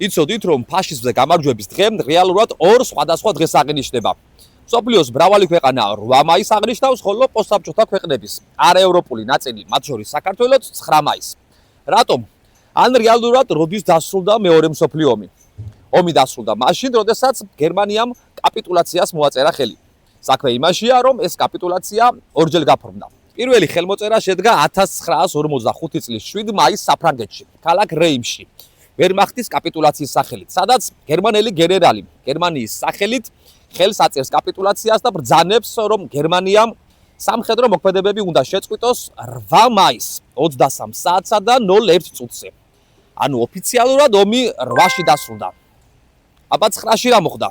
იცოდით, რომ ფაშიზმზე გამარჯვების დღე რეალურად ორ სხვადასხვა დღეს აღინიშნება. მსოფლიოს მრავალი ქვეყანა 8 მაისს აღნიშნავს, ხოლო პოსტსაბჭოთა ქვეყნების არაევროპული ნაწილი, მათ შორის საქართველოც 9 მაისს. რატომ? ან რეალურად როდის დასრულდა მეორე მსოფლიო ომი? ომი დასრულდა მაშინ, როდესაც გერმანიამ კაპიტულაციას მოაწერა ხელი. საქმე იმაშია, რომ ეს კაპიტულაცია ორჯერ გაფორმდა. პირველი ხელმოწერა შედგა 1945 წლის 7 მაისს საფრანგეთში, ქალაქ რეიმში. ვერმახტის კაპიტულაციის სახელით, სადაც გერმანელი გენერალი გერმანიის სახელით ხელს აწერს კაპიტულაციას და ბრძანებს, რომ გერმანიამ სამხედრო მოქმედებები უნდა შეწყვიტოს 8 მაისს 23 საათსა და 01 წუთზე. ანუ ოფიციალურად ომი 8-ში დასრულდა. აბა 9-ში რა მოხდა?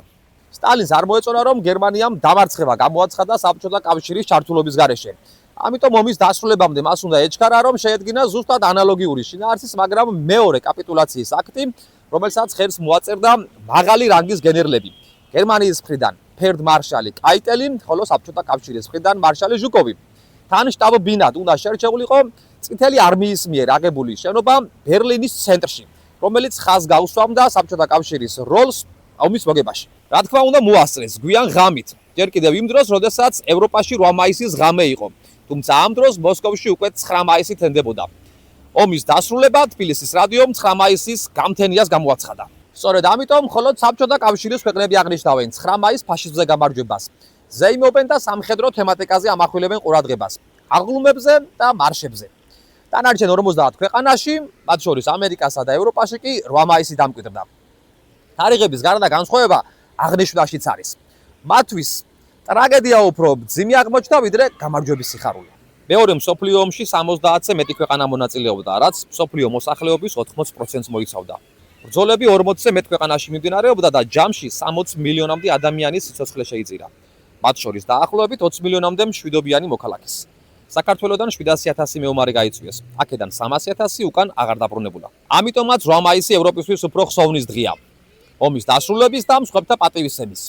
სტალინს არ მოეწონა, რომ გერმანიამ დამარცხება გამოაცხადა საბჭოთა კავშირის ჩართულობის გარეშე. ამიტომ ომის დასრულებამდე მას უნდა ეჩქარა, რომ შეედგინა ზუსტად ანალოგიური შინაარსის, მაგრამ მეორე კაპიტულაციის აქტი, რომელსაც ხელს მოაწერდა მაღალი რანგის გენერლები. გერმანიის მხრიდან ფელდმარშალი კაიტელი, ხოლო საბჭოთა კავშირის მხრიდან მარშალი ჟუკოვი. თან შტაბ-ბინად უნდა შერჩეულიყო წითელი არმიის მიერ აღებული შენობა ბერლინის ცენტრში, რომელიც ხაზს გაუსვამდა საბჭოთა კავშირის როლს ომის მოგებაში. რა თქმა უნდა, მოასწრეს გვიან ღამით, ჯერ კიდევ იმ დროს, როდესაც ევროპაში 8 მაისის ღამე იყო. თუმცა ამ დროს მოსკოვში უკვე 9 მაისი თენდებოდა. ომის დასრულება თბილისის რადიომ 9 მაისის გამთენიას გამოაცხადა. სწორედ ამიტომ მხოლოდ საბჭოთა კავშირის ქვეყნები აღნიშნავენ 9 მაისს ფაშიზმზე გამარჯვებას. ზეიმობენ და სამხედრო თემატიკაზე ამახვილებენ ყურადღებას, აღლუმებზე და მარშებზე. დანარჩენ 50 ქვეყანაში, მათ შორის ამერიკასა და ევროპაში კი 8 მაისი დამკვიდრდა. თარიღების გარდა განსხვავება აღნიშვნაშიც არის. მათთვის ტრაგედია უფრო მძიმე აღმოჩნდა, ვიდრე გამარჯვების სიხარული. მეორე მსოფლიო ომში 70-ზე მეტი ქვეყანა მონაწილეობდა, რაც მსოფლიო მოსახლეობის 80%-ს მოიცავდა. ბრძოლები 40-ზე მეტ ქვეყანაში მიმდინარეობდა და ჯამში 60 მილიონამდე ადამიანის სიცოცხლე შეიწირა. მათ შორის დაახლოებით 20 მილიონამდე მშვიდობიანი მოქალაქეს. საქართველოსდან 700,000 მეომარი გაიწვიეს. აქედან 300,000 უკან აღარ დაბრუნებულა. ამიტომაც 8 მაისი ევროპისთვის უფრო ხსოვნის დღეა. ომის დასრულების და მსხვერპლთა პატივისცემის.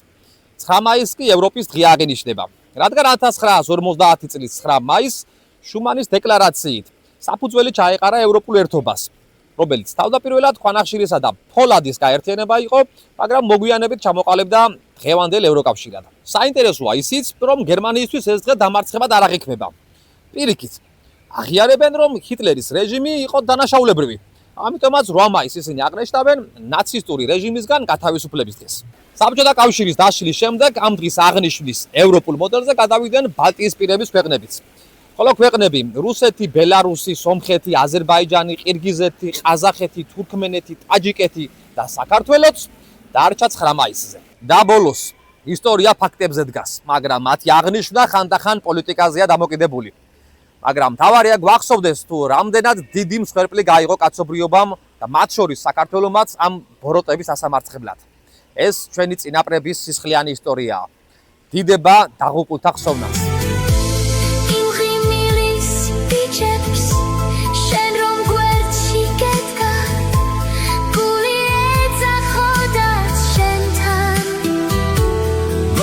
9 მაისს კი ევროპის დღე აღინიშნება, რადგან 1950 წლის 9 მაისს შუმანის დეკლარაციით საფუძველი ჩაეყარა ევროპულ ერთობას, რომელიც თავდაპირველად ქვანახშირისა და ფოლადის გაერთიანება იყო, მაგრამ მოგვიანებით ჩამოყალიბდა დღევანდელ ევროკავშირად. საინტერესოა ისიც, რომ გერმანიისთვის ეს დღე დამარცხებად არ აღიქმება. პირიქით, აღიარებენ, რომ ჰიტლერის რეჟიმი იყო დანაშაულებრივი. ამიტომაც 8 მაისს ისინი აღნიშნავენ ნაცისტური რეჟიმისგან გათავისუფლების დღეს. საბჭოთა კავშირის დაშლის შემდეგ ამ დღის აღნიშვნის ევროპულ მოდელზე გადავიდნენ ბალტიისპირების ქვეყნებიც. ხოლო ქვეყნები რუსეთი, ბელარუსი, სომხეთი, აზერბაიჯანი, ყირგიზეთი, ყაზახეთი, თურქმენეთი, ტაჯიკეთი და საქართველოც დარჩა 9 მაისზე. და ბოლოს ისტორია ფაქტებზე დგას, მაგრამ მათი აღნიშვნა ხანდახან პოლიტიკაზეა დამოკიდებული. მაგრამ მთავარია გვახსოვდეს, თუ რამდენად დიდი მსხვერპლი გაიღო კაცობრიობამ და მათ შორის საქართველომაც ამ ბოროტების ასამარცხებლად. ეს ჩვენი წინაპრების სისხლიანი ისტორიაა. დიდება დაღუპულთა ხსოვნას.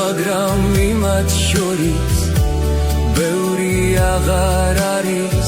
მაგრამ იმათ შორის ბევრი აღარ არის